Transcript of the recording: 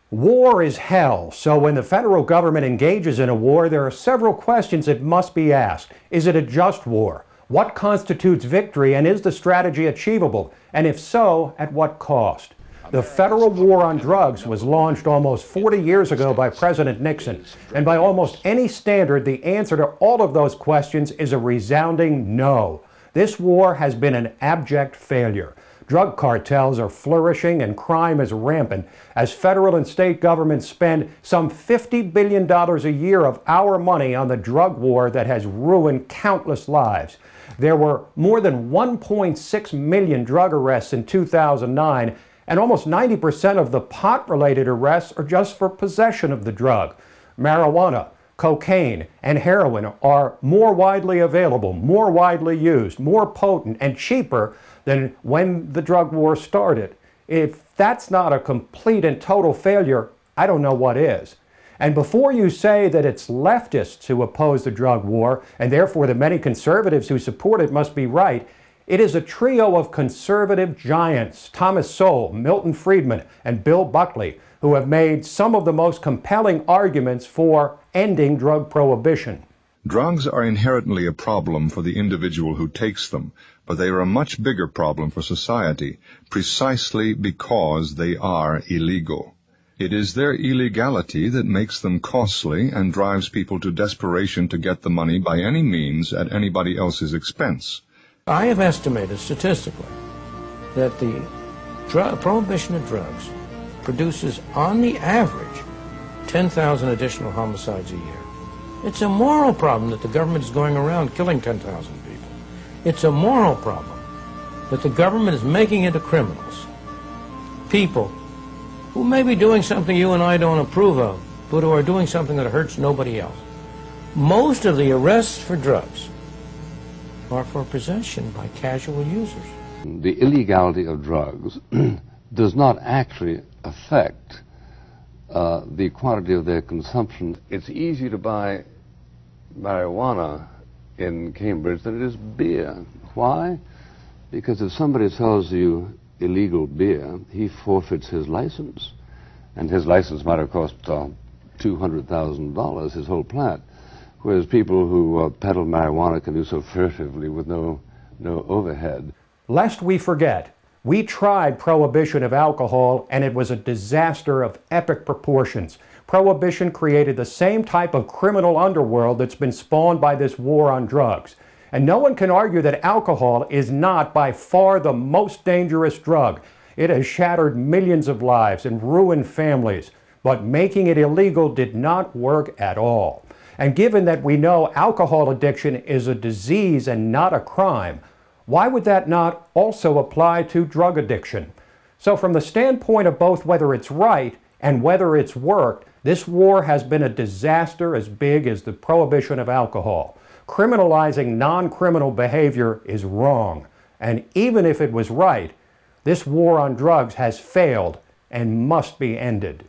War is hell, so when the federal government engages in a war, there are several questions that must be asked. Is it a just war? What constitutes victory, and is the strategy achievable? And if so, at what cost? The federal war on drugs was launched almost 40 years ago by President Nixon, and by almost any standard, the answer to all of those questions is a resounding no. This war has been an abject failure. Drug cartels are flourishing and crime is rampant as federal and state governments spend some $50 billion a year of our money on the drug war that has ruined countless lives. There were more than 1.6 million drug arrests in 2009, and almost 90% of the pot-related arrests are just for possession of the drug. Marijuana, cocaine, and heroin are more widely available, more widely used, more potent, and cheaper than when the drug war started. If that's not a complete and total failure, I don't know what is. And before you say that it's leftists who oppose the drug war, and therefore the many conservatives who support it must be right, it is a trio of conservative giants, Thomas Sowell, Milton Friedman, and Bill Buckley, who have made some of the most compelling arguments for ending drug prohibition. Drugs are inherently a problem for the individual who takes them, but they are a much bigger problem for society, precisely because they are illegal. It is their illegality that makes them costly and drives people to desperation to get the money by any means at anybody else's expense. I have estimated statistically that the prohibition of drugs produces, on the average, 10,000 additional homicides a year. It's a moral problem that the government is going around killing 10,000 people. It's a moral problem that the government is making into criminals people who may be doing something you and I don't approve of, but who are doing something that hurts nobody else. Most of the arrests for drugs are for possession by casual users. The illegality of drugs does not actually affect the quantity of their consumption. It's easier to buy marijuana in Cambridge than it is beer. Why? Because if somebody sells you illegal beer, he forfeits his license. And his license might have cost $200,000, his whole plant. Whereas people who peddle marijuana can do so furtively with no overhead. Lest we forget, we tried prohibition of alcohol, and it was a disaster of epic proportions. Prohibition created the same type of criminal underworld that's been spawned by this war on drugs. And no one can argue that alcohol is not by far the most dangerous drug. It has shattered millions of lives and ruined families. But making it illegal did not work at all. And given that we know alcohol addiction is a disease and not a crime, why would that not also apply to drug addiction? So from the standpoint of both whether it's right and whether it's worked, this war has been a disaster as big as the prohibition of alcohol. Criminalizing non-criminal behavior is wrong. And even if it was right, this war on drugs has failed and must be ended.